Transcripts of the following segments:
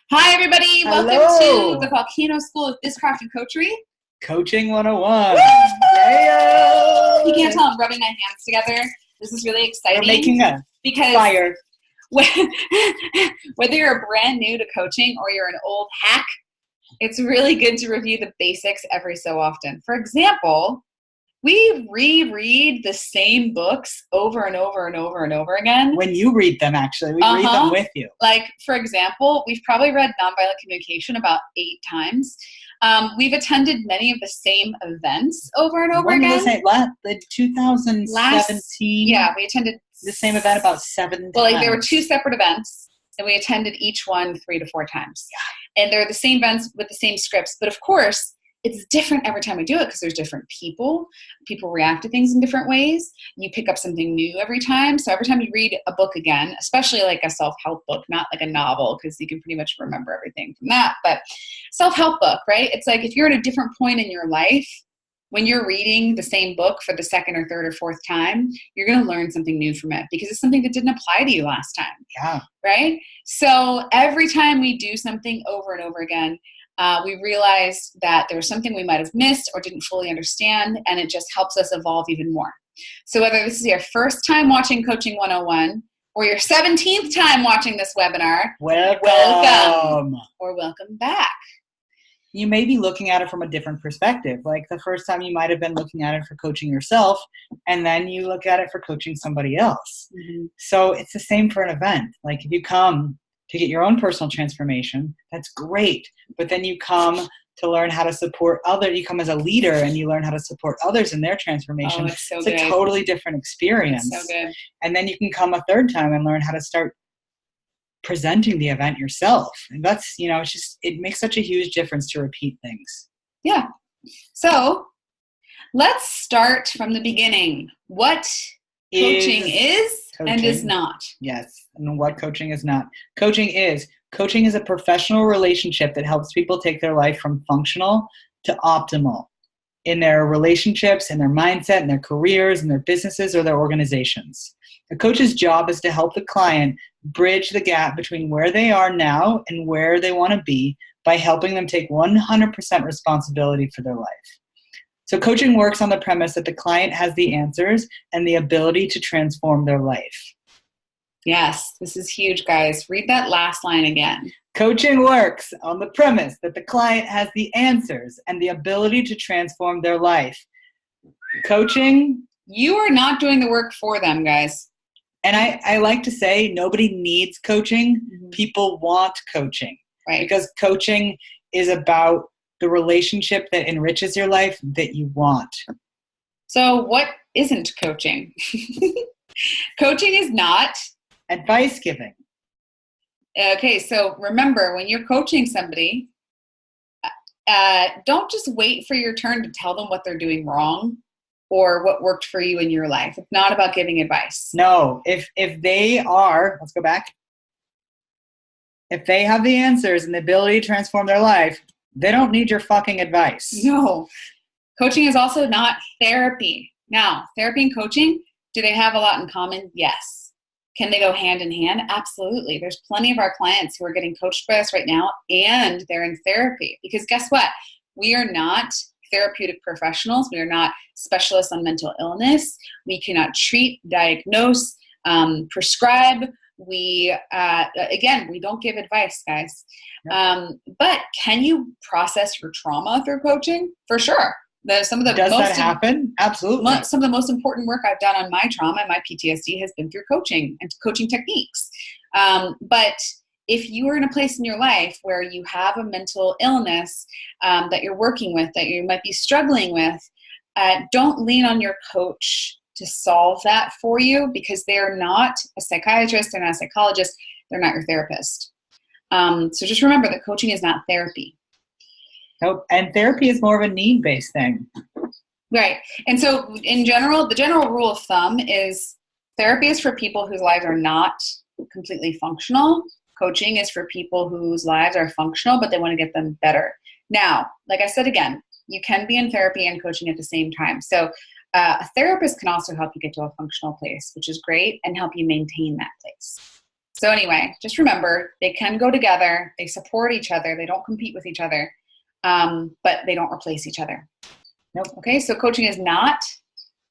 Hi, everybody. Welcome Hello. to the Volcano School of Bizcraft and Coachery. Coaching 101. Woo! Yeah. You can't tell I'm rubbing my hands together. This is really exciting. We're making a because fire. whether you're brand new to coaching or you're an old hack, it's really good to review the basics every so often. For example, we reread the same books over and over and over and over again. When you read them, actually. We read them with you. Like, for example, we've probably read Nonviolent Communication about 8 times. We've attended many of the same events over and over again. The 2017? Yeah, we attended the same event about 7 times. Well, like, there were 2 separate events, and we attended each one 3 to 4 times. Yeah. And they're the same events with the same scripts. But, of course, it's different every time we do it because there's different people. People react to things in different ways. You pick up something new every time. So every time you read a book again, especially like a self-help book, not like a novel because you can pretty much remember everything from that, but self-help book, right? It's like if you're at a different point in your life, when you're reading the same book for the second or third or fourth time, you're going to learn something new from it because it's something that didn't apply to you last time. Yeah. Right? So every time we do something over and over again, we realized that there was something we might have missed or didn't fully understand, and it just helps us evolve even more. So whether this is your first time watching Coaching 101 or your 17th time watching this webinar, welcome or welcome back. You may be looking at it from a different perspective. Like the first time you might have been looking at it for coaching yourself, and then you look at it for coaching somebody else. Mm-hmm. So it's the same for an event. Like if you come to get your own personal transformation, that's great. But then you come to learn how to support others. You come as a leader and you learn how to support others in their transformation. Oh, it's a totally different experience. It's so good. And then you can come a third time and learn how to start presenting the event yourself. And that's, it makes such a huge difference to repeat things. Yeah. So let's start from the beginning. What coaching is and is not. Yes. And what coaching is not. Coaching is a professional relationship that helps people take their life from functional to optimal in their relationships, in their mindset, in their careers, in their businesses, or their organizations. A coach's job is to help the client bridge the gap between where they are now and where they want to be by helping them take 100% responsibility for their life. So coaching works on the premise that the client has the answers and the ability to transform their life. Yes, this is huge, guys. Read that last line again. Coaching works on the premise that the client has the answers and the ability to transform their life. Coaching. You are not doing the work for them, guys. And I like to say nobody needs coaching. Mm-hmm. People want coaching. Right. Because coaching is about the relationship that enriches your life that you want. So what isn't coaching? Coaching is not advice giving. Okay, so remember, when you're coaching somebody, don't just wait for your turn to tell them what they're doing wrong or what worked for you in your life. It's not about giving advice. No, if they are, let's go back. If they have the answers and the ability to transform their life, they don't need your fucking advice. No. Coaching is also not therapy. Now, therapy and coaching, do they have a lot in common? Yes. Can they go hand in hand? Absolutely. There's plenty of our clients who are getting coached by us right now, and they're in therapy. Because guess what? We are not therapeutic professionals. We are not specialists on mental illness. We cannot treat, diagnose, prescribe. We don't give advice, guys. But can you process your trauma through coaching? For sure. Does that happen? Absolutely. Some of the most important work I've done on my trauma and my PTSD has been through coaching and coaching techniques. But if you are in a place in your life where you have a mental illness that you're working with, that you might be struggling with, don't lean on your coach to solve that for you, because they're not a psychiatrist, they're not a psychologist, they're not your therapist. So just remember that coaching is not therapy. Nope. And therapy is more of a need-based thing. Right. And so in general, the general rule of thumb is therapy is for people whose lives are not completely functional. Coaching is for people whose lives are functional, but they want to get them better. Now, like I said again, you can be in therapy and coaching at the same time. So a therapist can also help you get to a functional place, which is great, and help you maintain that place. So anyway, just remember, they can go together. They support each other. They don't compete with each other, but they don't replace each other. Nope. Okay, so coaching is not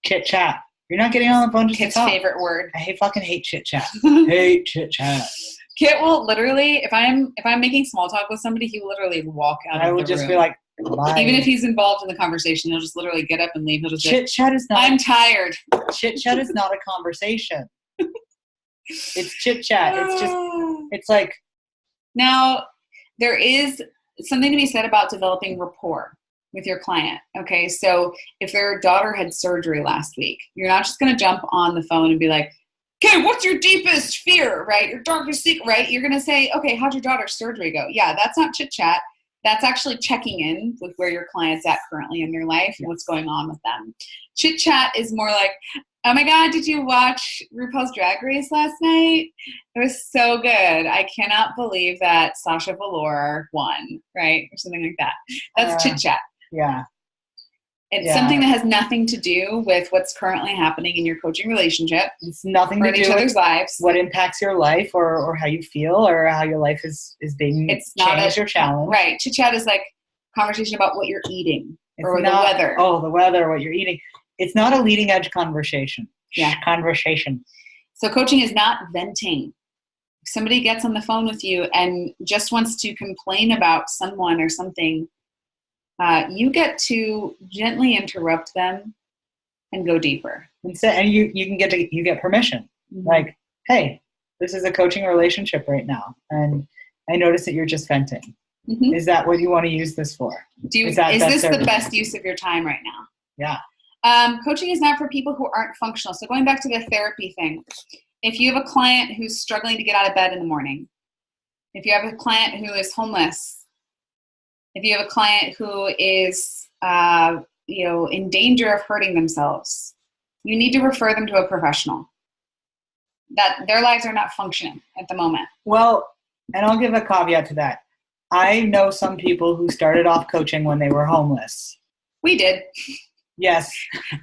chit chat. You're not getting on the phone just Kit's to talk. favorite word. I fucking hate chit chat. Hate chit chat. Kit will literally, if I'm making small talk with somebody, he will literally walk out of the room. I would just be like, bye. Even if he's involved in the conversation, he'll just literally get up and leave. He'll just chit chat is not. I'm tired. Chit chat is not a conversation. It's chit chat. It's like. Now, there is something to be said about developing rapport with your client. Okay, so if their daughter had surgery last week, you're not just going to jump on the phone and be like, okay, what's your deepest fear, right? Your darkest secret, right? You're going to say, okay, how'd your daughter's surgery go? Yeah, that's not chit chat. That's actually checking in with where your client's at currently in their life and what's going on with them. Chit chat is more like, oh my God, did you watch RuPaul's Drag Race last night? It was so good. I cannot believe that Sasha Velour won, right? Or something like that. That's chit chat. Yeah. It's something that has nothing to do with what's currently happening in your coaching relationship. It's nothing to do each other's lives. What impacts your life or how you feel or how your life is being changed or challenged. Right. Chit chat is like conversation about what you're eating or the weather. Oh, the weather, what you're eating. It's not a leading edge conversation. Yeah. Conversation. So coaching is not venting. If somebody gets on the phone with you and just wants to complain about someone or something, you get to gently interrupt them and go deeper. And you get permission. Mm-hmm. Like, hey, this is a coaching relationship right now, and I notice that you're just venting. Mm-hmm. Is that what you want to use this for? Is this the best use of your time right now? Yeah. Coaching is not for people who aren't functional. So going back to the therapy thing, if you have a client who's struggling to get out of bed in the morning, if you have a client who is homeless, if you have a client who is, in danger of hurting themselves, you need to refer them to a professional. That their lives are not functioning at the moment. Well, and I'll give a caveat to that. I know some people who started off coaching when they were homeless. We did. Yes.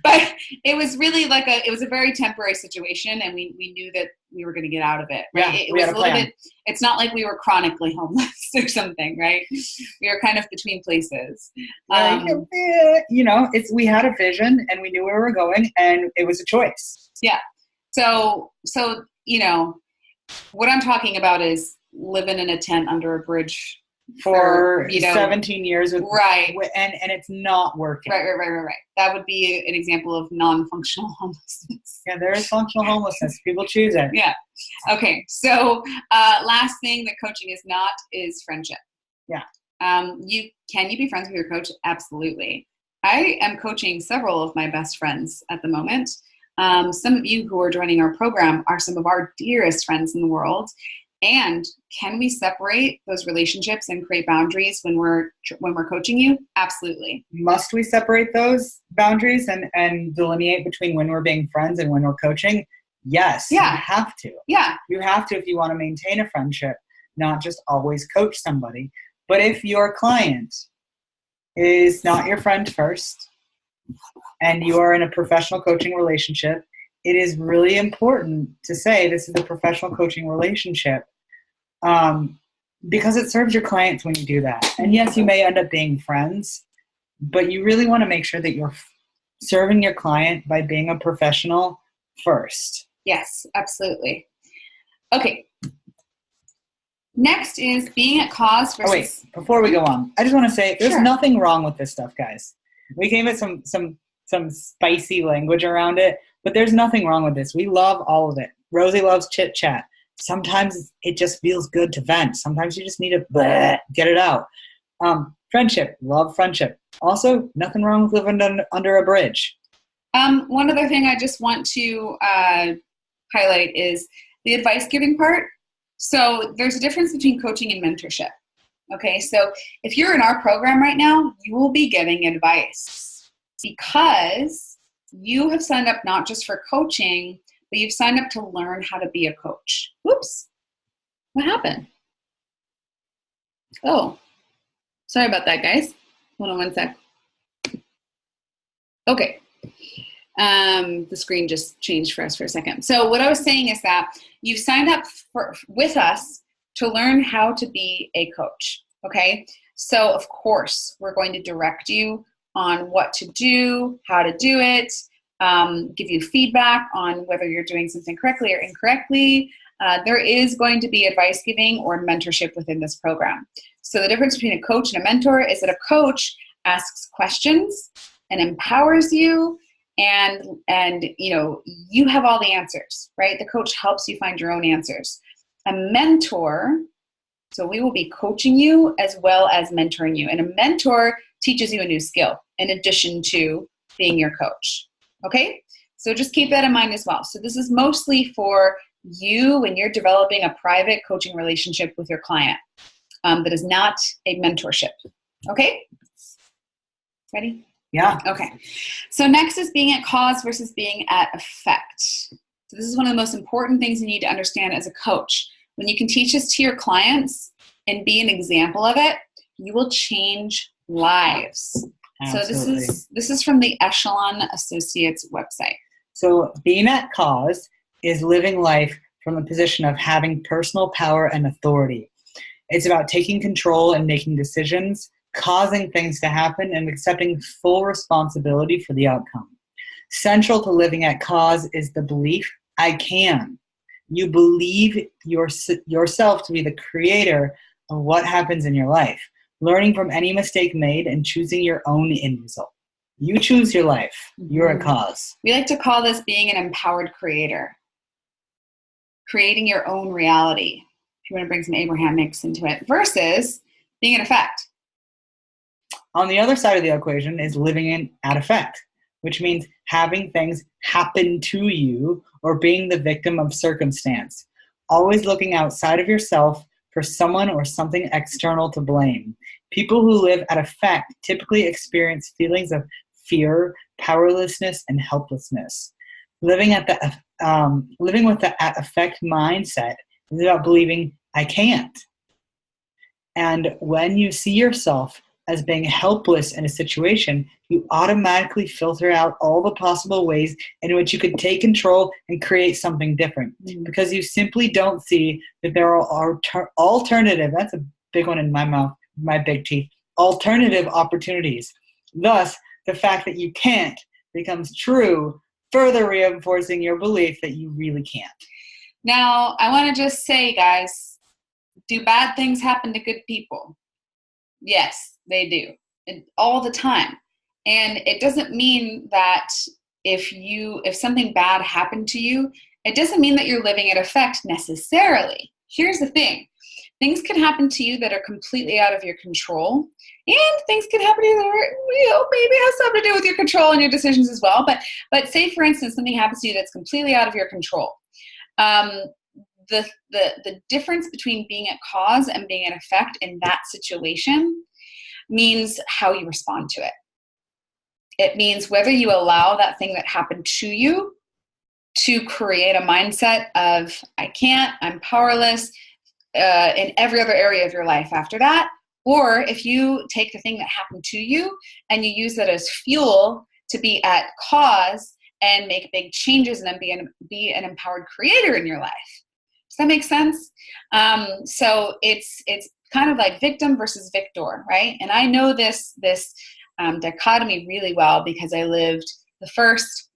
But it was really it was a very temporary situation, and we knew that we were going to get out of it. Right? Yeah, it was a little bit, it's not like we were chronically homeless or something, right? We were kind of between places. We had a vision and we knew where we were going, and it was a choice. Yeah. So, what I'm talking about is living in a tent under a bridge for 17 years with, right, and it's not working. Right. That would be an example of non-functional homelessness. Yeah, there is functional homelessness. People choose it. Yeah. Okay. So last thing that coaching is not is friendship. Yeah. Can you be friends with your coach? Absolutely. I am coaching several of my best friends at the moment. Some of you who are joining our program are some of our dearest friends in the world. And can we separate those relationships and create boundaries when we're coaching you? Absolutely. Must we separate those boundaries and delineate between when we're being friends and when we're coaching? Yes. Yeah. You have to. Yeah. You have to if you want to maintain a friendship, not just always coach somebody. But if your client is not your friend first and you are in a professional coaching relationship, it is really important to say this is a professional coaching relationship. Because it serves your clients when you do that. And yes, you may end up being friends, but you really want to make sure that you're serving your client by being a professional first. Yes, absolutely. Okay. Next is being at cause versus... Oh, wait, before we go on, I just want to say there's nothing wrong with this stuff, guys. We gave it some spicy language around it, but there's nothing wrong with this. We love all of it. Rosie loves chit chat. Sometimes it just feels good to vent. Sometimes you just need to get it out. Friendship, love friendship. Also, nothing wrong with living under a bridge. One other thing I just want to highlight is the advice giving part. So there's a difference between coaching and mentorship. Okay, so if you're in our program right now, you will be getting advice because you have signed up not just for coaching, but you've signed up to learn how to be a coach. Whoops. What happened? Oh, sorry about that, guys. Hold on one sec. Okay. The screen just changed for us for a second. So what I was saying is that you've signed up with us to learn how to be a coach, okay? So of course, we're going to direct you on what to do, how to do it, give you feedback on whether you're doing something correctly or incorrectly. There is going to be advice giving or mentorship within this program. So the difference between a coach and a mentor is that a coach asks questions and empowers you, and you have all the answers, right? The coach helps you find your own answers. A mentor, so we will be coaching you as well as mentoring you. And a mentor teaches you a new skill in addition to being your coach. Okay? So just keep that in mind as well. So this is mostly for you when you're developing a private coaching relationship with your client. That is not a mentorship. Okay? Ready? Yeah. Okay. So next is being at cause versus being at effect. So this is one of the most important things you need to understand as a coach. When you can teach this to your clients and be an example of it, you will change lives. Absolutely. So this is from the Echelon Associates website. So being at cause is living life from a position of having personal power and authority. It's about taking control and making decisions, causing things to happen, and accepting full responsibility for the outcome. Central to living at cause is the belief, I can. You believe yourself to be the creator of what happens in your life, learning from any mistake made and choosing your own end result. You choose your life. You're a cause. We like to call this being an empowered creator. Creating your own reality. If you want to bring some Abraham Hicks into it. Versus being an effect. On the other side of the equation is living in at effect, which means having things happen to you or being the victim of circumstance. Always looking outside of yourself for someone or something external to blame. People who live at effect typically experience feelings of fear, powerlessness, and helplessness. Living with the at effect mindset is about believing I can't. And when you see yourself as being helpless in a situation, you automatically filter out all the possible ways in which you could take control and create something different. Because you simply don't see that there are alternative, that's a big one in my mouth, my big teeth, alternative opportunities. Thus, the fact that you can't becomes true, further reinforcing your belief that you really can't. Now, I want to just say, guys, do bad things happen to good people? Yes, they do. And all the time. And it doesn't mean that if something bad happened to you, it doesn't mean that you're living at effect necessarily. Here's the thing. Things can happen to you that are completely out of your control, and things can happen to you that are, maybe has something to do with your control and your decisions as well. But say, for instance, something happens to you that's completely out of your control. The difference between being at cause and being at effect in that situation means how you respond to it. It means whether you allow that thing that happened to you to create a mindset of I can't, I'm powerless in every other area of your life after that, or if you take the thing that happened to you and you use that as fuel to be at cause and make big changes and then be an empowered creator in your life. Does that make sense? So it's kind of like victim versus victor, right? And I know this dichotomy really well because I lived the first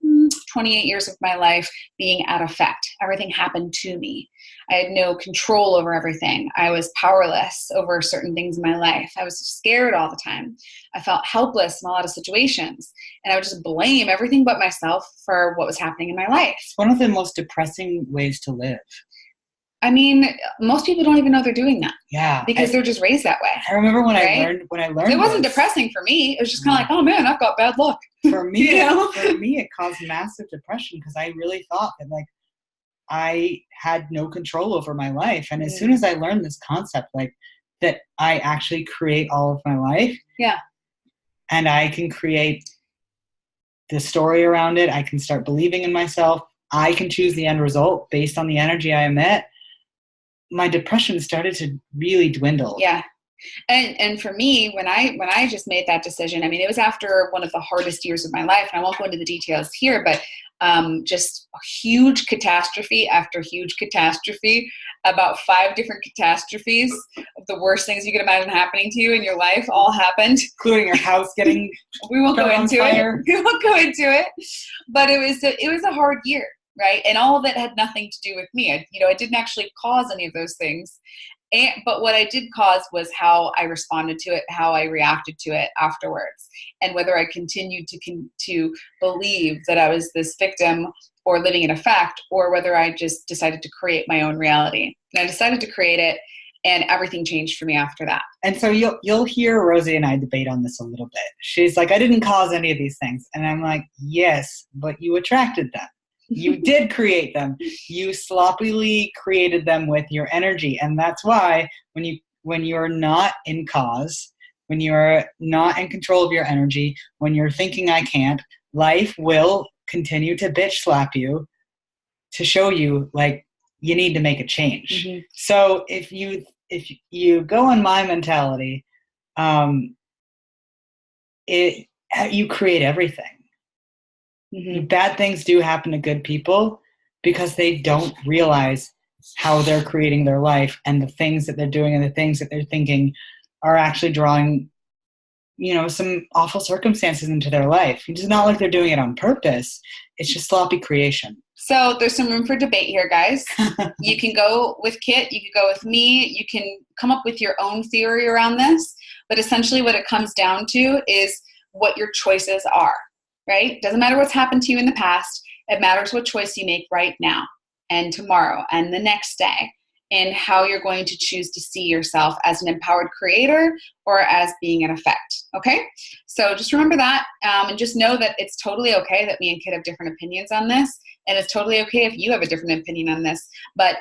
28 years of my life being at effect. Everything happened to me. I had no control over everything. I was powerless over certain things in my life. I was scared all the time. I felt helpless in a lot of situations. And I would just blame everything but myself for what was happening in my life. It's one of the most depressing ways to live. I mean, most people don't even know they're doing that. Yeah. Because they're just raised that way. I remember when I learned it wasn't this, depressing for me. It was just kind of like, oh man, I've got bad luck. For me, it caused massive depression because I really thought that I had no control over my life. And as soon as I learned this concept, that I actually create all of my life. Yeah. And I can create the story around it. I can start believing in myself. I can choose the end result based on the energy I emit. My depression started to really dwindle. Yeah. And for me, when I just made that decision, I mean, it was after one of the hardest years of my life, and I won't go into the details here, but just a huge catastrophe after huge catastrophe, about 5 different catastrophes of the worst things you could imagine happening to you in your life all happened. Including your house getting we won't go into fire. it. We won't go into it. But it was a hard year, right? And all of it had nothing to do with me. I didn't actually cause any of those things. But what I did cause was how I responded to it, how I reacted to it afterwards, and whether I continued to believe that I was this victim or living in a fact, or whether I just decided to create my own reality. And I decided to create it, and everything changed for me after that. And so you'll hear Rosie and I debate on this a little bit. She's like, I didn't cause any of these things. And I'm like, yes, but you attracted them. You did create them. You sloppily created them with your energy. And that's why when you're not in cause, when you're not in control of your energy, when you're thinking I can't, life will continue to bitch slap you to show you like you need to make a change. Mm-hmm. So if you go on my mentality, you create everything. Mm-hmm. Bad things do happen to good people because they don't realize how they're creating their life, and the things that they're doing and the things that they're thinking are actually drawing, some awful circumstances into their life. It's not like they're doing it on purpose. It's just sloppy creation. So there's some room for debate here, guys. You can go with Kit. You can go with me. You can come up with your own theory around this. But essentially what it comes down to is what your choices are. Right? Doesn't matter what's happened to you in the past. It matters what choice you make right now and tomorrow and the next day, and how you're going to choose to see yourself as an empowered creator or as being an effect. Okay? So just remember that, and just know that it's totally okay that me and Kit have different opinions on this, and it's totally okay if you have a different opinion on this. But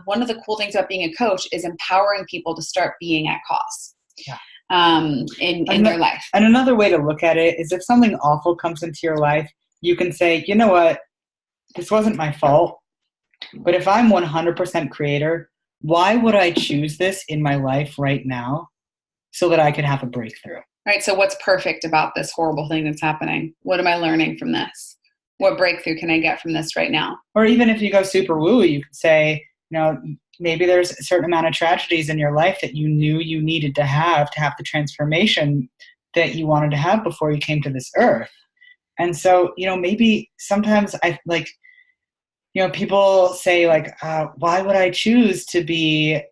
one of the cool things about being a coach is empowering people to start being at cause. Yeah. In their life. And another way to look at it is if something awful comes into your life, you can say, you know what, this wasn't my fault, but if I'm 100% creator, why would I choose this in my life right now so that I could have a breakthrough? Right. So what's perfect about this horrible thing that's happening? What am I learning from this? What breakthrough can I get from this right now? Or even if you go super woo, you could say, maybe there's a certain amount of tragedies in your life that you knew you needed to have the transformation that you wanted to have before you came to this earth. And so, maybe sometimes people say like, why would I choose to be,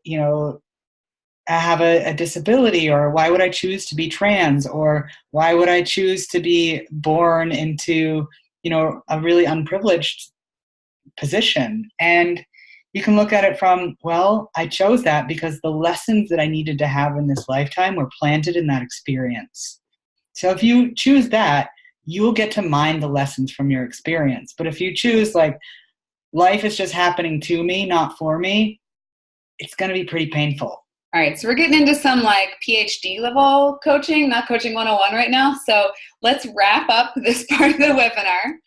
have a disability, or why would I choose to be trans, or why would I choose to be born into, a really unprivileged position? And you can look at it from, well, I chose that because the lessons that I needed to have in this lifetime were planted in that experience. So if you choose that, you will get to mine the lessons from your experience. But if you choose like, life is just happening to me, not for me, it's going to be pretty painful. All right, so we're getting into some like PhD level coaching, not coaching 101 right now. So let's wrap up this part of the webinar.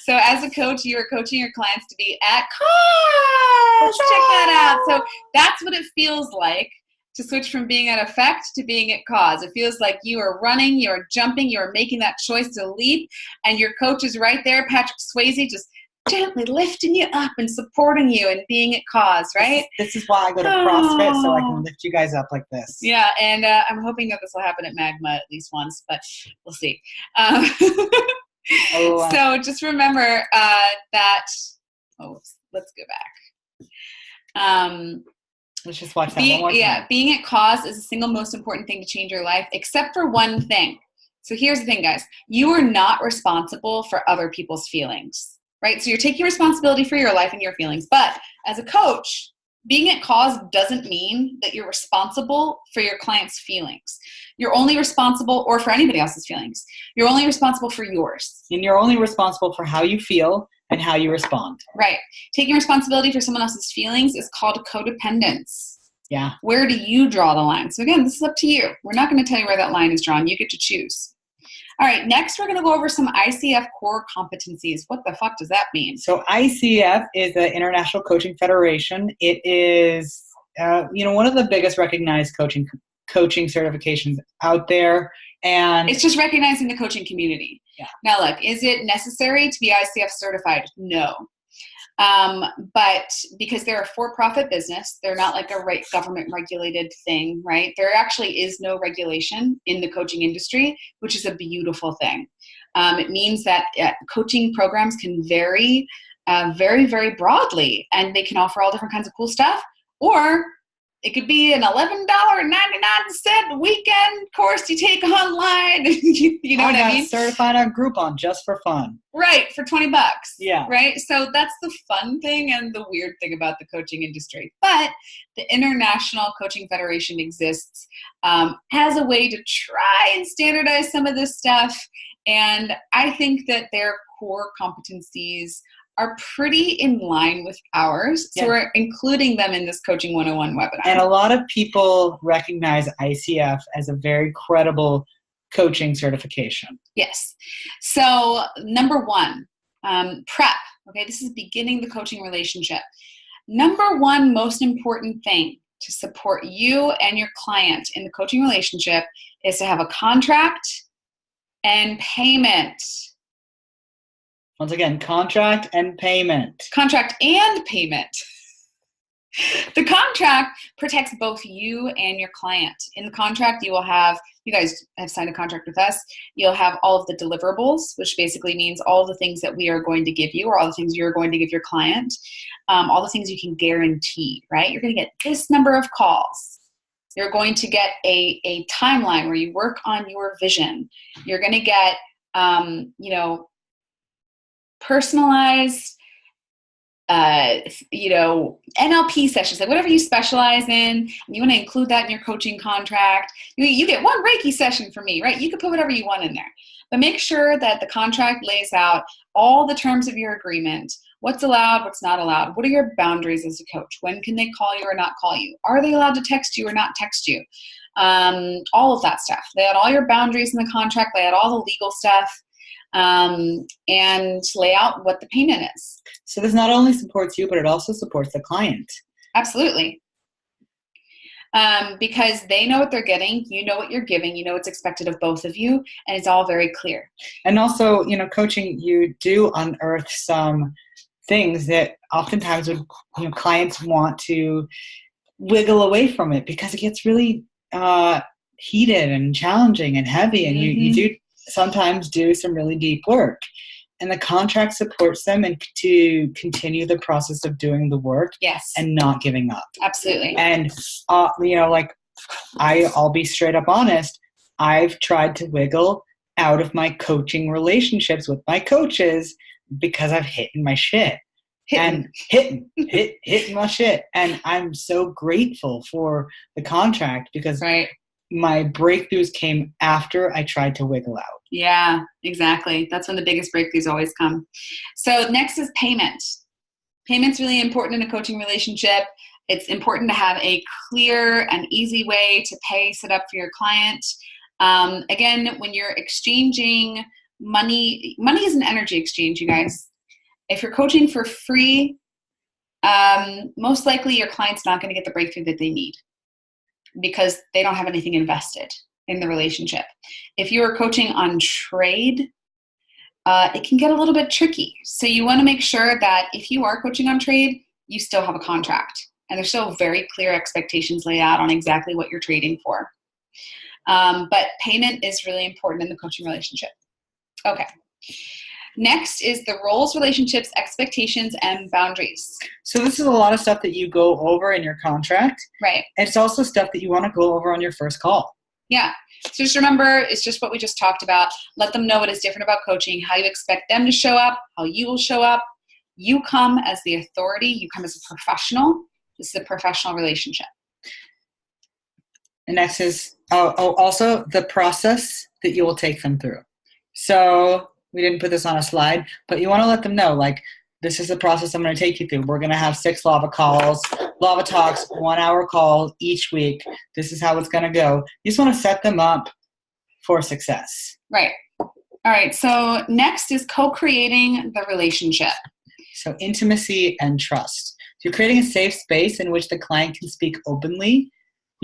So as a coach, you are coaching your clients to be at cause. Check that out. So that's what it feels like to switch from being at effect to being at cause. It feels like you are running, you are jumping, you are making that choice to leap, and your coach is right there, Patrick Swayze, just gently lifting you up and supporting you and being at cause, right? This is why I go to CrossFit, so I can lift you guys up like this. Yeah, and I'm hoping that this will happen at Magma at least once, but we'll see. So just remember that, let's go back. Let's just watch that one more time. Yeah, being at cause is the single most important thing to change your life, except for one thing. So here's the thing, guys. You are not responsible for other people's feelings. Right? So you're taking responsibility for your life and your feelings. But as a coach, being at cause doesn't mean that you're responsible for your client's feelings. You're only responsible, or for anybody else's feelings. You're only responsible for yours. And you're only responsible for how you feel and how you respond. Right. Taking responsibility for someone else's feelings is called codependence. Yeah. Where do you draw the line? So again, this is up to you. We're not going to tell you where that line is drawn. You get to choose. All right, next we're going to go over some ICF core competencies. What the fuck does that mean? So ICF is the International Coaching Federation. It is, one of the biggest recognized coaching coaching certifications out there. And it's just recognizing the coaching community. Yeah. Now, look, is it necessary to be ICF certified? No. But because they're a for-profit business, they're not like a government regulated thing, right? There actually is no regulation in the coaching industry, which is a beautiful thing. It means that coaching programs can vary very, very broadly, and they can offer all different kinds of cool stuff, or it could be an $11.99 weekend course you take online. You know what I mean? Certified on Groupon just for fun. Right, for $20. Yeah. Right? So that's the fun thing and the weird thing about the coaching industry. But the International Coaching Federation exists as a way to try and standardize some of this stuff. And I think that their core competencies are pretty in line with ours. So we're including them in this Coaching 101 webinar. And a lot of people recognize ICF as a very credible coaching certification. Yes. So number one, prep. Okay, this is beginning the coaching relationship. Number one most important thing to support you and your client in the coaching relationship is to have a contract and payment. Once again, contract and payment. Contract and payment. The contract protects both you and your client. In the contract, you guys have signed a contract with us. You'll have all of the deliverables, which basically means all the things that we are going to give you or all the things you're going to give your client, all the things you can guarantee, right? You're going to get this number of calls. You're going to get a timeline where you work on your vision. You're going to get, personalized, NLP sessions, like whatever you specialize in, and you want to include that in your coaching contract. You get one Reiki session from me, right? You can put whatever you want in there, but make sure that the contract lays out all the terms of your agreement, what's allowed, what's not allowed, what are your boundaries as a coach, when can they call you or not call you, are they allowed to text you or not text you, all of that stuff. Lay out all your boundaries in the contract, lay out all the legal stuff, and lay out what the payment is. So this not only supports you, but it also supports the client. Absolutely. Because they know what they're getting, you know what you're giving, you know what's expected of both of you, and it's all very clear. And also, coaching, you do unearth some things that oftentimes clients want to wiggle away from it because it gets really heated and challenging and heavy, and you do sometimes do some really deep work, and the contract supports them and to continue the process of doing the work. Yes. And not giving up. Absolutely. And I'll be straight up honest, I've tried to wiggle out of my coaching relationships with my coaches because I've hit my shit. Hitting my shit. And I'm so grateful for the contract because my breakthroughs came after I tried to wiggle out. Yeah, exactly. That's when the biggest breakthroughs always come. So next is payment. Payment's really important in a coaching relationship. It's important to have a clear and easy way to pay set up for your client. Again, when you're exchanging money is an energy exchange, you guys. If you're coaching for free, most likely your client's not going to get the breakthrough that they need, because they don't have anything invested in the relationship. If you are coaching on trade, it can get a little bit tricky. So you want to make sure that if you are coaching on trade, you still have a contract. And there's still very clear expectations laid out on exactly what you're trading for. But payment is really important in the coaching relationship. Okay. Next is the roles, relationships, expectations, and boundaries. So this is a lot of stuff that you go over in your contract. Right. And it's also stuff that you want to go over on your first call. Yeah. So just remember, it's just what we just talked about. Let them know what is different about coaching, how you expect them to show up, how you will show up. You come as the authority. You come as a professional. This is a professional relationship. And next is also the process that you will take them through. So we didn't put this on a slide, but you want to let them know, like, this is the process I'm going to take you through. We're going to have 6 Lava calls, Lava Talks, 1-hour call each week. This is how it's going to go. You just want to set them up for success. Right. All right. So next is co-creating the relationship. So intimacy and trust. So you're creating a safe space in which the client can speak openly.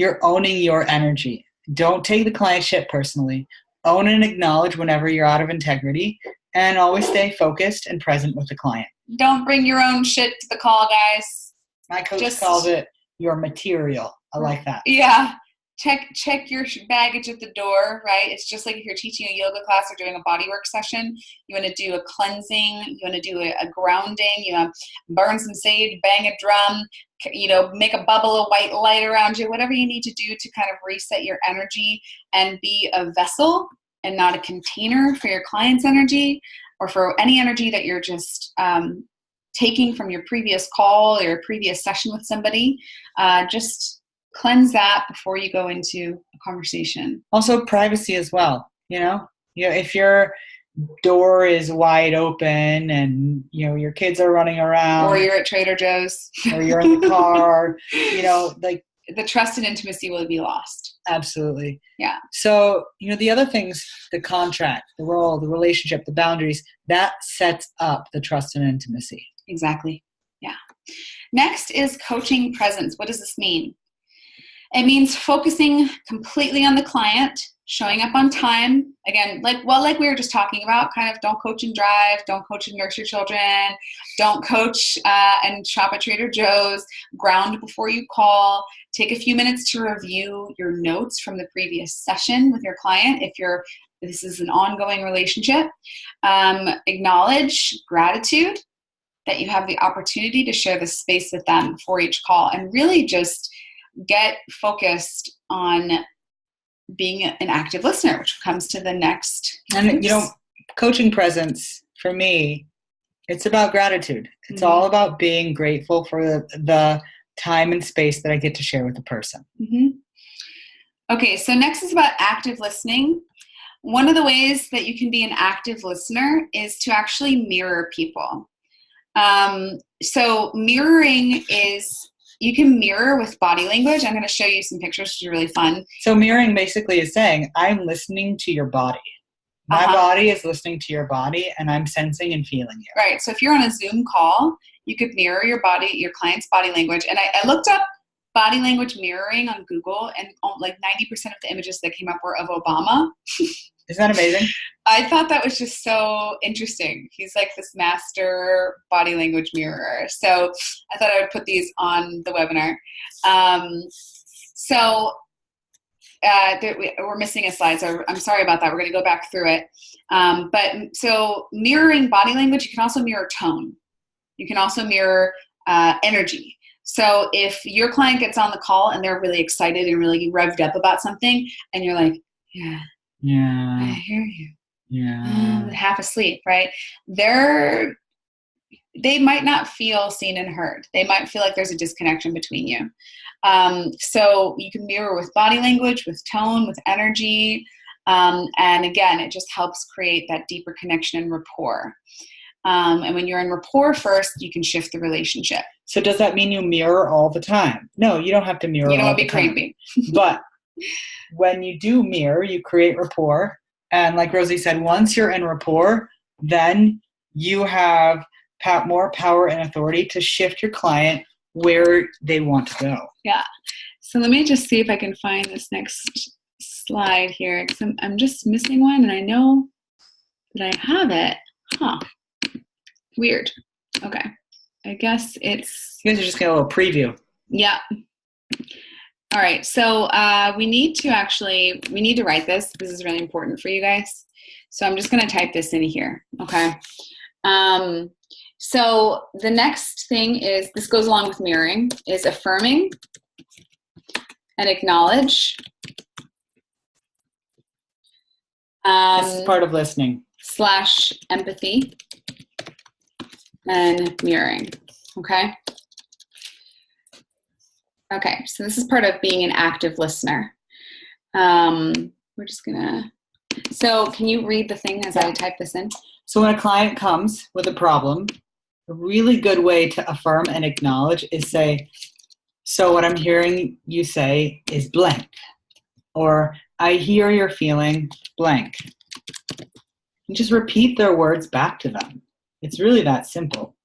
you're owning your energy. Don't take the client shit personally. Own and acknowledge whenever you're out of integrity, and always stay focused and present with the client. Don't bring your own shit to the call, guys. My coach calls it your material. I like that. Yeah. Check your baggage at the door, right? It's just like if you're teaching a yoga class or doing a bodywork session, you want to do a cleansing, you want to do a grounding, you want to burn some sage, bang a drum, make a bubble of white light around you, whatever you need to do to kind of reset your energy and be a vessel and not a container for your client's energy or for any energy that you're just taking from your previous call or your previous session with somebody. Just cleanse that before you go into a conversation. Also privacy as well. If your door is wide open and your kids are running around, or you're at Trader Joe's, or you're in the car, like the trust and intimacy will be lost. Absolutely. Yeah. So, the other things, the contract, the role, the relationship, the boundaries, that sets up the trust and intimacy. Exactly. Yeah. Next is coaching presence. What does this mean? It means focusing completely on the client, showing up on time. Again, like we were just talking about, kind of don't coach and drive, don't coach and nurse your children, don't coach and shop at Trader Joe's, ground before you call, take a few minutes to review your notes from the previous session with your client if this is an ongoing relationship. Acknowledge gratitude that you have the opportunity to share the space with them before each call, and really just get focused on being an active listener, which comes to the next. And, coaching presence for me, it's about gratitude. It's all about being grateful for the time and space that I get to share with the person. Mm-hmm. Okay, so next is about active listening. One of the ways that you can be an active listener is to actually mirror people. So mirroring is, you can mirror with body language. I'm going to show you some pictures, which are really fun. So mirroring basically is saying, I'm listening to your body. My body is listening to your body, and I'm sensing and feeling you. Right. So if you're on a Zoom call, you could mirror your client's body language. And I looked up body language mirroring on Google, and like 90% of the images that came up were of Obama. Isn't that amazing? I thought that was just so interesting. He's like this master body language mirrorer. So I thought I would put these on the webinar. We're missing a slide, so I'm sorry about that. We're going to go back through it. So mirroring body language, you can also mirror tone. You can also mirror energy. So if your client gets on the call and they're really excited and really revved up about something, and you're like, yeah, I hear you. Yeah. Half asleep, right? They might not feel seen and heard. They might feel like there's a disconnection between you. So you can mirror with body language, with tone, with energy. And again, it just helps create that deeper connection and rapport. And when you're in rapport first, you can shift the relationship. So does that mean you mirror all the time? No, you don't have to mirror all the time. You don't want to be creepy. But when you do mirror, you create rapport. And like Rosie said, once you're in rapport, then you have more power and authority to shift your client where they want to go. Yeah. So let me just see if I can find this next slide here, because I'm just missing one, and I know that I have it. Weird. Okay. I guess it's... You guys are just getting a little preview. Yeah. All right. So we need to write this. This is really important for you guys. So I'm just going to type this in here. Okay. So the next thing is, this goes along with mirroring, is affirming and acknowledge. This is part of listening. / empathy and mirroring. Okay. Okay. So this is part of being an active listener. We're just gonna, so can you read the thing as I type this in? So when a client comes with a problem, a really good way to affirm and acknowledge is say, so what I'm hearing you say is blank, or I hear you're feeling blank. And just repeat their words back to them. It's really that simple.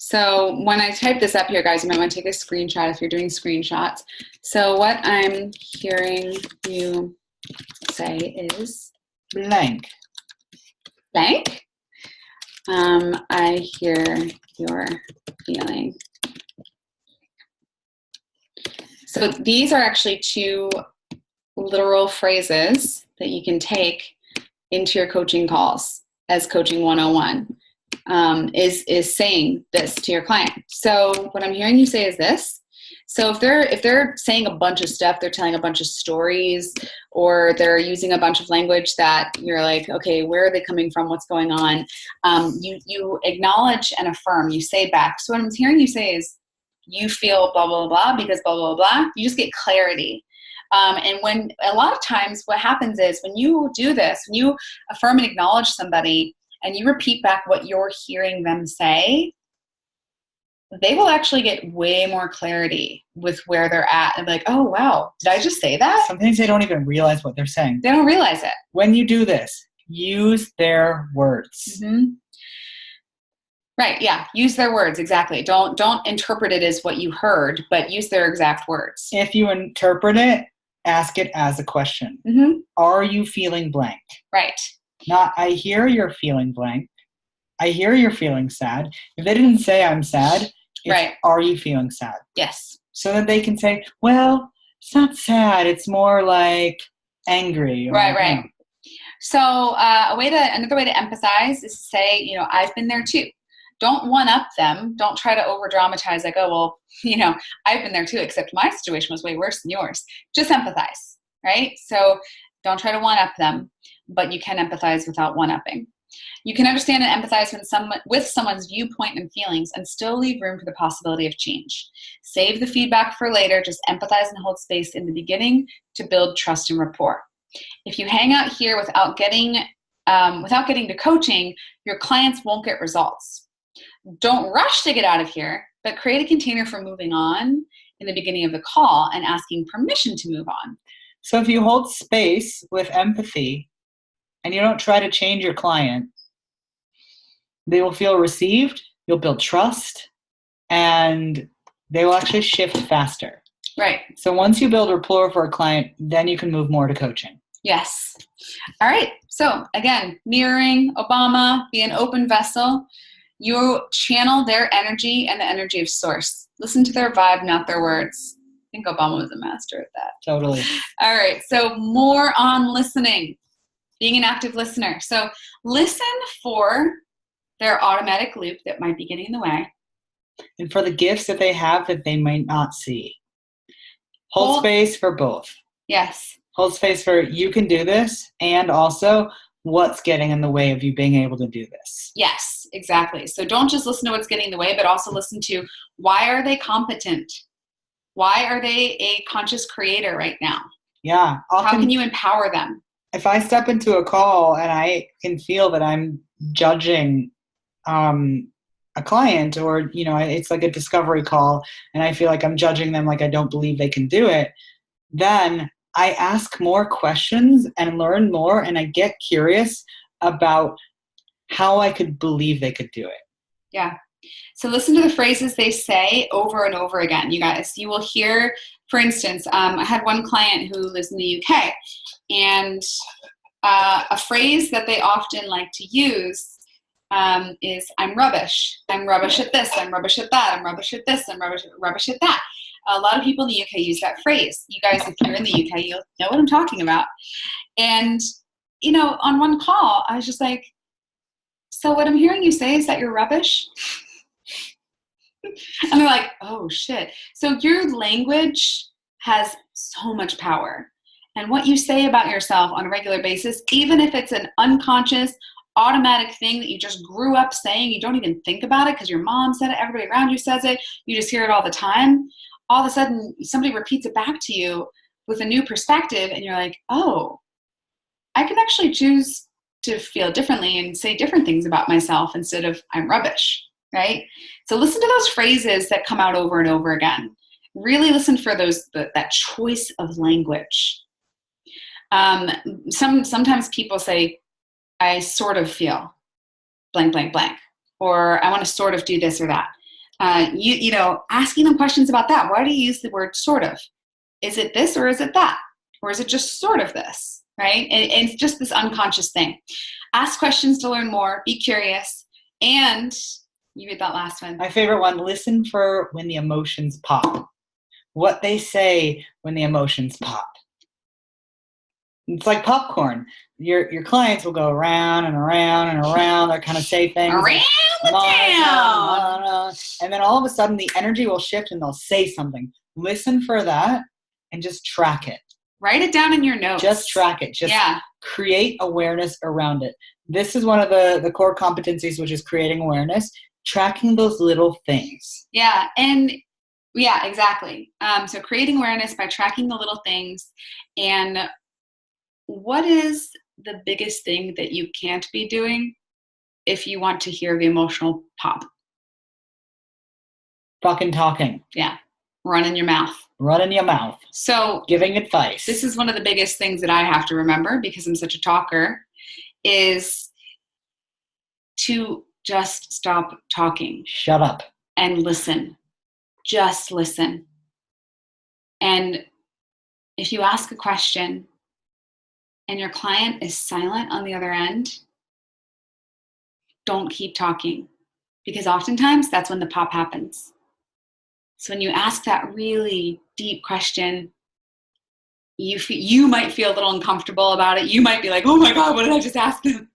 So when I type this up here, guys, you might want to take a screenshot if you're doing screenshots. So what I'm hearing you say is blank. Blank. I hear your feeling. So these are actually two literal phrases that you can take into your coaching calls as Coaching 101, is saying this to your client. So what I'm hearing you say is this. So if they're saying a bunch of stuff, they're telling a bunch of stories, or they're using a bunch of language that you're like, okay, where are they coming from? What's going on? You acknowledge and affirm. You say back. So what I'm hearing you say is, you feel blah, blah, blah, because blah, blah, blah. You just get clarity. And when a lot of times what happens is when you do this, when you affirm and acknowledge somebody and you repeat back what you're hearing them say, they will actually get way more clarity with where they're at. And be like, oh, wow, did I just say that? Sometimes they don't even realize what they're saying. They don't realize it. When you do this, use their words. Mm-hmm. Right, yeah, use their words, exactly. Don't interpret it as what you heard, but use their exact words. If you interpret it, ask it as a question. Mm-hmm. Are you feeling blank? Right. Not, I hear you're feeling blank. I hear you're feeling sad. If they didn't say I'm sad, it's, right. Are you feeling sad? Yes. So that they can say, well, it's not sad. It's more like angry. Or, right. You know. So another way to empathize is to say, I've been there too. Don't one-up them. Don't try to over-dramatize like, oh, well, I've been there too, except my situation was way worse than yours. Just empathize, right? So don't try to one-up them, but you can empathize without one-upping. You can understand and empathize with someone's viewpoint and feelings and still leave room for the possibility of change. Save the feedback for later. Just empathize and hold space in the beginning to build trust and rapport. If you hang out here without getting to coaching, your clients won't get results. Don't rush to get out of here, but create a container for moving on in the beginning of the call and asking permission to move on. So if you hold space with empathy and you don't try to change your client, they will feel received, you'll build trust, and they will actually shift faster. Right. So once you build rapport for a client, then you can move more to coaching. Yes. All right. So again, mirroring Obama, be an open vessel. You channel their energy and the energy of source. Listen to their vibe, not their words. I think Obama was a master at that. Totally. All right. So more on listening, being an active listener. So listen for their automatic loop that might be getting in the way. And for the gifts that they have that they might not see. Hold space for both. Yes. Hold space for you can do this, and also what's getting in the way of you being able to do this. Yes, exactly. So don't just listen to what's getting in the way, but also listen to why are they competent? Why are they a conscious creator right now? Yeah. How can you empower them? If I step into a call and I can feel that I'm judging a client, or it's like a discovery call and I feel like I'm judging them, like I don't believe they can do it, then I ask more questions and learn more, and I get curious about how I could believe they could do it. Yeah. So listen to the phrases they say over and over again, you guys. You will hear, for instance, I had one client who lives in the UK, and a phrase that they often like to use is, I'm rubbish. I'm rubbish at this. I'm rubbish at that. I'm rubbish at this. I'm rubbish at that. A lot of people in the UK use that phrase. You guys, if you're in the UK, you'll know what I'm talking about. And, on one call, I was just like, so what I'm hearing you say is that you're rubbish? And they're like, oh, shit. So your language has so much power. And what you say about yourself on a regular basis, even if it's an unconscious, automatic thing that you just grew up saying, you don't even think about it because your mom said it, everybody around you says it, you just hear it all the time. All of a sudden, somebody repeats it back to you with a new perspective, and you're like, oh, I can actually choose to feel differently and say different things about myself instead of I'm rubbish, right? So listen to those phrases that come out over and over again. Really listen for that choice of language. Sometimes people say, I sort of feel blank, blank, blank, or I want to sort of do this or that. Asking them questions about that. Why do you use the word sort of? Is it this or is it that? Or is it just sort of this, right? And it's just this unconscious thing. Ask questions to learn more, be curious, and you read that last one. My favorite one, listen for when the emotions pop. What they say when the emotions pop. It's like popcorn. Your clients will go around and around and around. They kind of say things. Around the town. And then all of a sudden the energy will shift and they'll say something. Listen for that and just track it. Write it down in your notes. Just track it. Just create awareness around it. This is one of the core competencies, which is creating awareness, tracking those little things. Yeah, exactly. So creating awareness by tracking the little things. And what is the biggest thing that you can't be doing if you want to hear the emotional pop? Fucking talking. Yeah. Running your mouth. Running your mouth. So giving advice. This is one of the biggest things that I have to remember because I'm such a talker, is to just stop talking. Shut up. And listen. Just listen. And if you ask a question and your client is silent on the other end, don't keep talking, because oftentimes that's when the pop happens. So when you ask that really deep question, you might feel a little uncomfortable about it. You might be like, oh my God, what did I just ask them?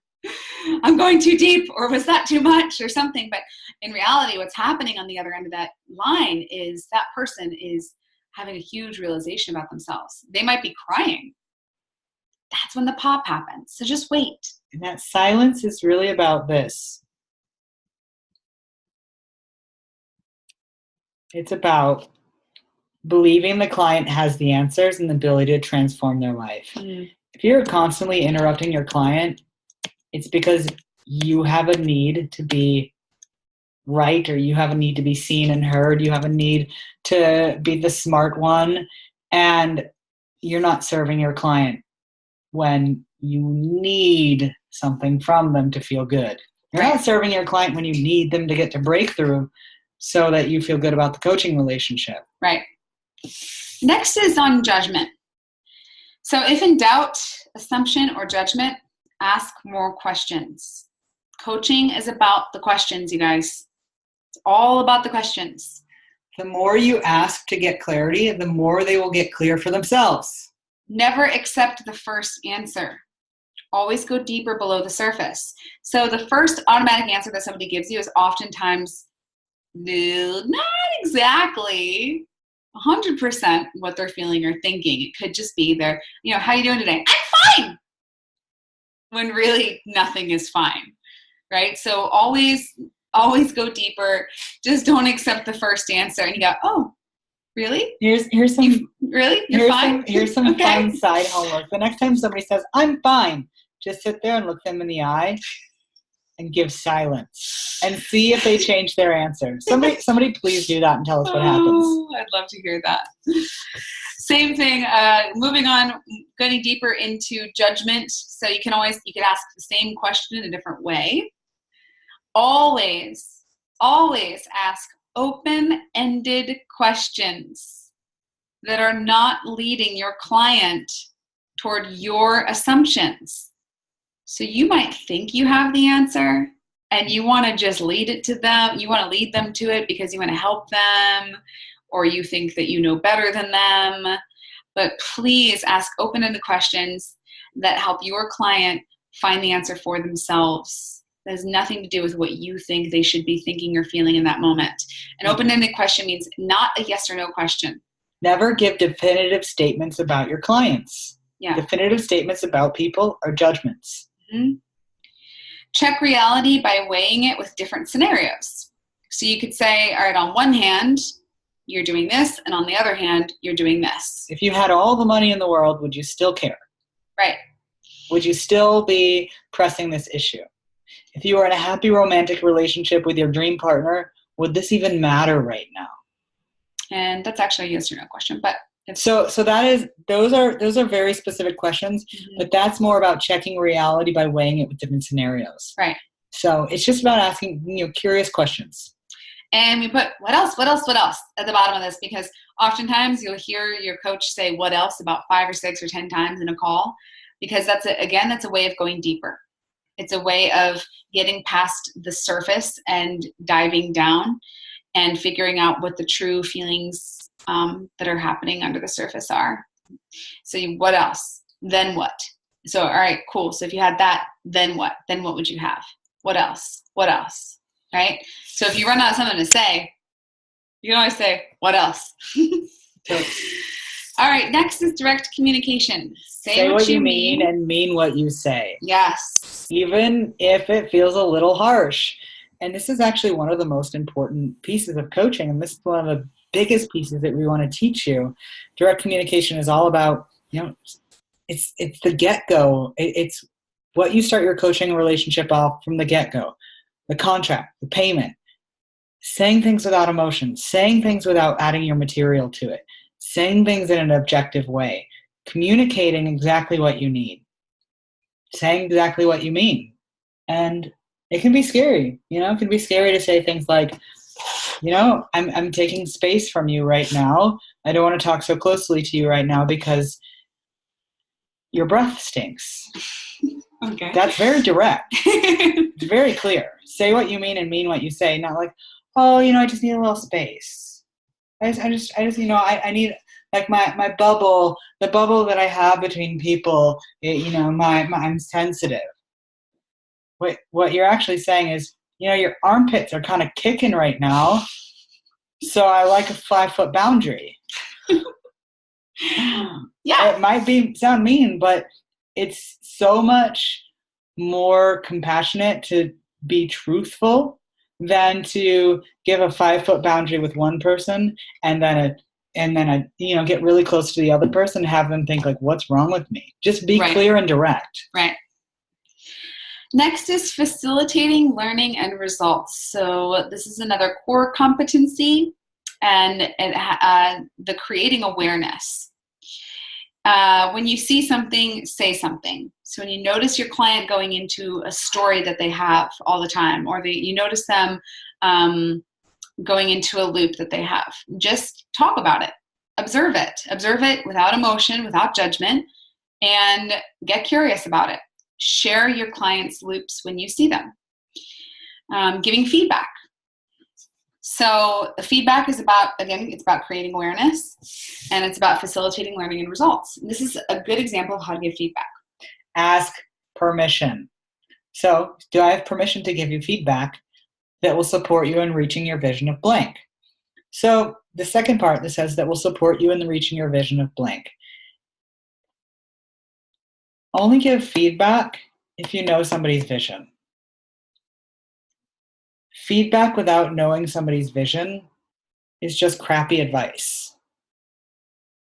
I'm going too deep, or was that too much, or something. But in reality, what's happening on the other end of that line is that person is having a huge realization about themselves. They might be crying. That's when the pop happens. So just wait. And that silence is really about this. It's about believing the client has the answers and the ability to transform their life. Mm. If you're constantly interrupting your client, it's because you have a need to be right, or you have a need to be seen and heard. You have a need to be the smart one, and you're not serving your client when you need something from them to feel good. You're not serving your client when you need them to get to breakthrough so that you feel good about the coaching relationship. Right. Next is on judgment. So if in doubt, assumption, or judgment, ask more questions. Coaching is about the questions, you guys. It's all about the questions. The more you ask to get clarity, the more they will get clear for themselves. Never accept the first answer. Always go deeper below the surface. So the first automatic answer that somebody gives you is oftentimes not exactly 100% what they're feeling or thinking. It could just be their, how are you doing today? I'm fine. When really nothing is fine, right? So always go deeper. Just don't accept the first answer and you go, oh, really? Here's some really? You're fine? Here's some okay. Fun side homework. The next time somebody says, I'm fine, just sit there and look them in the eye and give silence and see if they change their answer. Somebody please do that and tell us what happens. I'd love to hear that. Same thing, moving on, getting deeper into judgment. So you can ask the same question in a different way. Always ask open-ended questions that are not leading your client toward your assumptions. So you might think you have the answer and you want to just lead it to them. You want to lead them to it because you want to help them, or you think that you know better than them. But please ask open-ended questions that help your client find the answer for themselves. That has nothing to do with what you think they should be thinking or feeling in that moment. An open-ended question means not a yes or no question. Never give definitive statements about your clients. Yeah. Definitive statements about people are judgments. Mm-hmm. Check reality by weighing it with different scenarios. So you could say, all right, on one hand, you're doing this, and on the other hand, you're doing this. If you had all the money in the world, would you still care? Right. Would you still be pressing this issue? If you were in a happy romantic relationship with your dream partner, would this even matter right now? And that's actually a yes or no question, but so those are very specific questions, mm-hmm. But that's more about checking reality by weighing it with different scenarios. Right. So it's just about asking curious questions. And we put what else at the bottom of this, because oftentimes you'll hear your coach say what else about 5 or 6 or 10 times in a call, because that's a way of going deeper. It's a way of getting past the surface and diving down and figuring out what the true feelings that are happening under the surface are. So what else? Then what? So, all right, cool. So if you had that, then what? Then what would you have? What else? What else? Right? So if you run out of something to say, you can always say, what else? All right, next is direct communication. Say what you mean and mean what you say. Yes. Even if it feels a little harsh. And this is actually one of the most important pieces of coaching. And this is one of the biggest pieces that we want to teach you. Direct communication is all about, it's the get-go. It's what you start your coaching relationship off from the get-go. The contract, the payment, saying things without emotion, saying things without adding your material to it, saying things in an objective way, communicating exactly what you need, saying exactly what you mean. And it can be scary, it can be scary to say things like, I'm taking space from you right now. I don't want to talk so closely to you right now because your breath stinks. Okay. That's very direct. It's very clear. Say what you mean and mean what you say. Not like, oh, I just need a little space. I just I need like my bubble, the bubble that I have between people. I'm sensitive. What you're actually saying is, your armpits are kind of kicking right now. So I like a 5-foot boundary. Yeah. It might sound mean, but it's so much more compassionate to be truthful than to give a 5-foot boundary with one person and then get really close to the other person and have them think like, what's wrong with me? Just be clear and direct. Right. Next is facilitating learning and results. So this is another core competency, and the creating awareness. When you see something, say something. So when you notice your client going into a story that they have all the time, or you notice them going into a loop that they have, just talk about it. Observe it without emotion, without judgment, and get curious about it. Share your clients' loops when you see them. Giving feedback. So the feedback is it's about creating awareness, and it's about facilitating learning and results. And this is a good example of how to give feedback. Ask permission. So, do I have permission to give you feedback that will support you in reaching your vision of blank? So, the second part that says that will support you in reaching your vision of blank. Only give feedback if you know somebody's vision. Feedback without knowing somebody's vision is just crappy advice.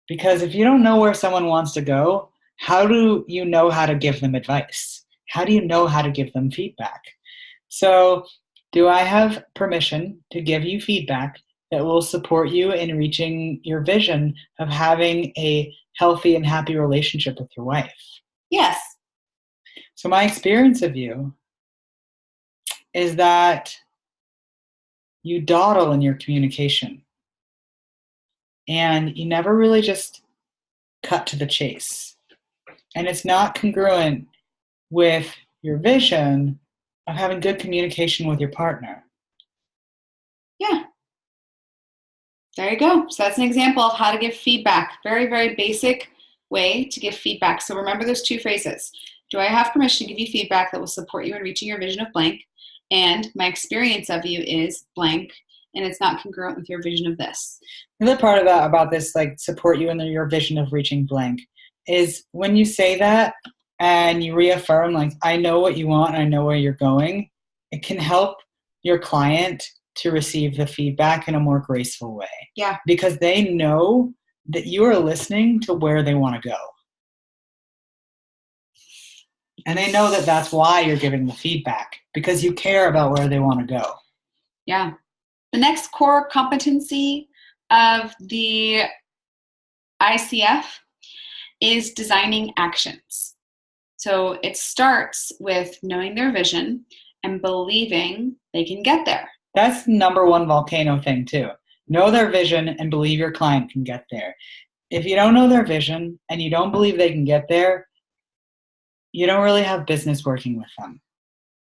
Because if you don't know where someone wants to go, how do you know how to give them advice? How do you know how to give them feedback? So, do I have permission to give you feedback that will support you in reaching your vision of having a healthy and happy relationship with your wife? Yes. So my experience of you is that you dawdle in your communication and you never really just cut to the chase. And it's not congruent with your vision of having good communication with your partner. Yeah. There you go. So that's an example of how to give feedback. Very, very basic way to give feedback. So remember those two phrases. Do I have permission to give you feedback that will support you in reaching your vision of blank? And my experience of you is blank, and it's not congruent with your vision of this. The other part of that about this, like support you in your vision of reaching blank, is when you say that and you reaffirm, like, I know what you want, and I know where you're going, it can help your client to receive the feedback in a more graceful way. Yeah. Because they know that you are listening to where they want to go. And they know that that's why you're giving the feedback, because you care about where they want to go. Yeah. The next core competency of the ICF is designing actions. So it starts with knowing their vision and believing they can get there. That's number one volcano thing too. Know their vision and believe your client can get there. If you don't know their vision and you don't believe they can get there, you don't really have business working with them.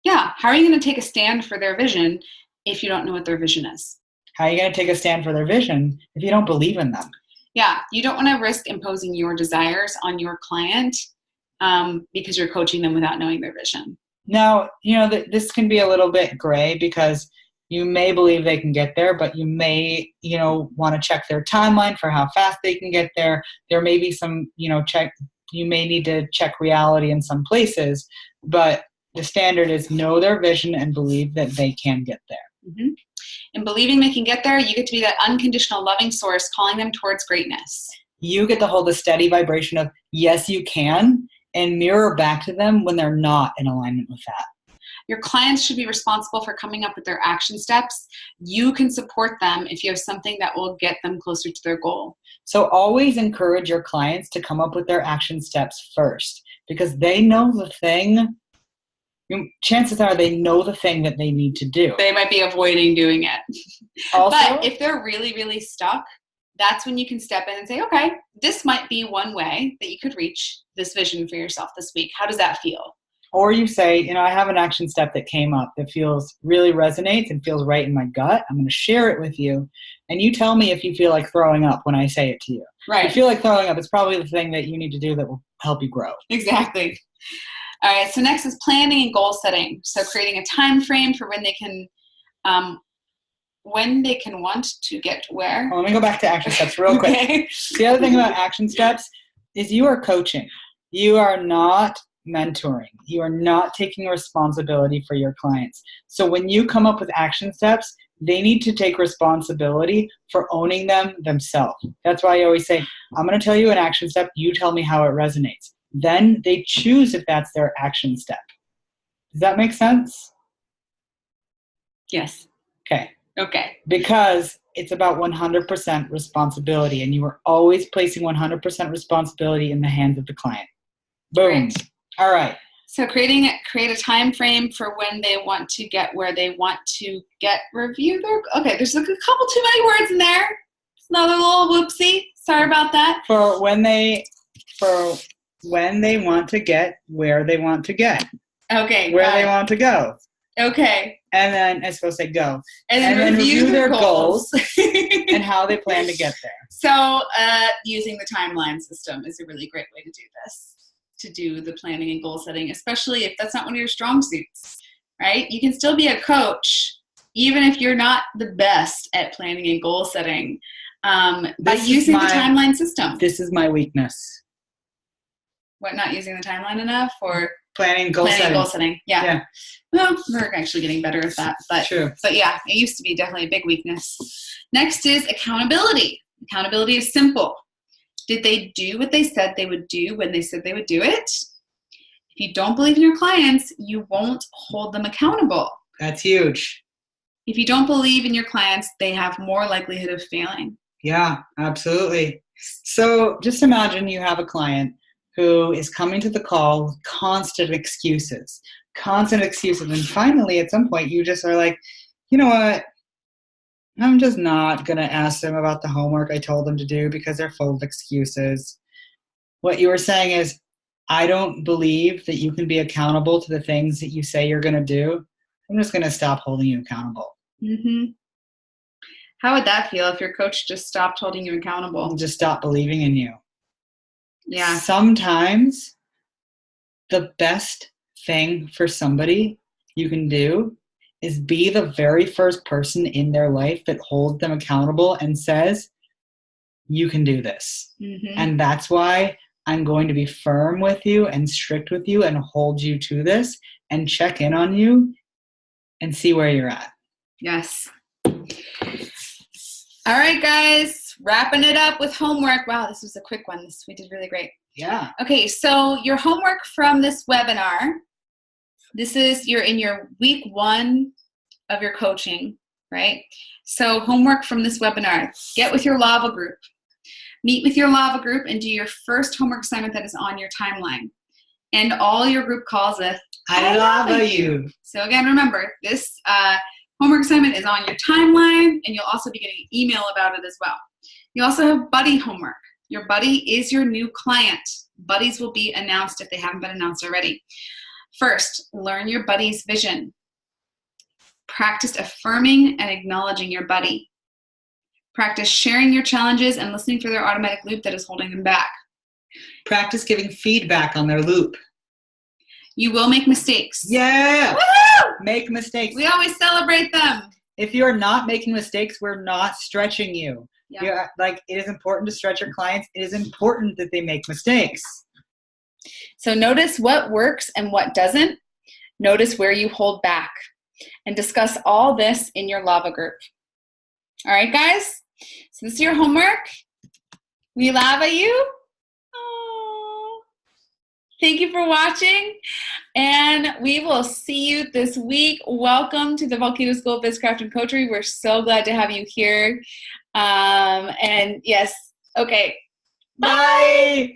Yeah. How are you going to take a stand for their vision if you don't know what their vision is? How are you going to take a stand for their vision if you don't believe in them? Yeah. You don't want to risk imposing your desires on your client because you're coaching them without knowing their vision. Now, this can be a little bit gray because you may believe they can get there, but you may, want to check their timeline for how fast they can get there. There may be some, you may need to check reality in some places, but the standard is know their vision and believe that they can get there. Mm-hmm. And believing they can get there, you get to be that unconditional loving source calling them towards greatness. You get to hold a steady vibration of, yes, you can, and mirror back to them when they're not in alignment with that. Your clients should be responsible for coming up with their action steps. You can support them if you have something that will get them closer to their goal. So always encourage your clients to come up with their action steps first because they know the thing. Chances are they know the thing that they need to do. They might be avoiding doing it. Also, but if they're really, really stuck, that's when you can step in and say, okay, this might be one way that you could reach this vision for yourself this week. How does that feel? Or you say, I have an action step that came up that really resonates and feels right in my gut. I'm going to share it with you. And you tell me if you feel like throwing up when I say it to you. Right. If you feel like throwing up, it's probably the thing that you need to do that will help you grow. Exactly. All right. So next is planning and goal setting. So creating a time frame for when they can want to get where. Let me go back to action steps real quick. Okay. The other thing about action steps is you are coaching. You are not mentoring. You are not taking responsibility for your clients. So when you come up with action steps, they need to take responsibility for owning them themselves. That's why I always say, I'm going to tell you an action step. You tell me how it resonates. Then they choose if that's their action step. Does that make sense? Yes. Okay. Because it's about 100% responsibility, and you are always placing 100% responsibility in the hands of the client. Boom. Right. All right. So create a time frame for when they want to get where they want to get review their. Okay, there's a couple too many words in there. It's another little whoopsie. Sorry about that. For when they want to get where they want to get. Okay. Where they want to go. Okay. And then I suppose they go. And then review their goals. And how they plan to get there. So using the timeline system is a really great way to do this. To do the planning and goal setting, especially if that's not one of your strong suits, right? You can still be a coach, even if you're not the best at planning and goal setting, by using the timeline system. This is my weakness. What, not using the timeline enough, or planning and goal setting? Yeah. Well, we're actually getting better at that, but true. But yeah, it used to be definitely a big weakness. Next is accountability. Accountability is simple. Did they do what they said they would do when they said they would do it? If you don't believe in your clients, you won't hold them accountable. That's huge. If you don't believe in your clients, they have more likelihood of failing. Yeah, absolutely. So just imagine you have a client who is coming to the call with constant excuses. And finally, at some point, you just are like, you know what? I'm just not going to ask them about the homework I told them to do because they're full of excuses. What you were saying is, I don't believe that you can be accountable to the things that you say you're going to do. I'm just going to stop holding you accountable. Mm-hmm. How would that feel if your coach just stopped holding you accountable? And just stop believing in you. Yeah. Sometimes the best thing for somebody you can do is be the very first person in their life that holds them accountable and says, you can do this. Mm-hmm. And that's why I'm going to be firm with you and strict with you and hold you to this and check in on you and see where you're at. Yes. All right, guys, wrapping it up with homework. Wow, this was a quick one. We did really great. Yeah. Okay, so your homework from this webinar, you're in your week 1 of your coaching, right? So homework from this webinar, get with your Lava group. Meet with your Lava group and do your first homework assignment that is on your timeline. And all your group calls it, I love you. So again, remember, this Homework assignment is on your timeline, and you'll also be getting an email about it as well. You also have buddy homework. Your buddy is your new client. Buddies will be announced if they haven't been announced already. First, learn your buddy's vision. Practice affirming and acknowledging your buddy. Practice sharing your challenges and listening for their automatic loop that is holding them back. Practice giving feedback on their loop. You will make mistakes. Yeah! Woo! Make mistakes. We always celebrate them. If you're not making mistakes, we're not stretching you. Yeah. Like, it is important to stretch your clients. It is important that they make mistakes. So notice what works and what doesn't. Notice where you hold back. And discuss all this in your lava group. All right, guys? So this is your homework. We lava you. Aww. Thank you for watching. And we will see you this week. Welcome to the Volcano School of Bizcraft and Coterie. We're so glad to have you here. And yes, okay. Bye.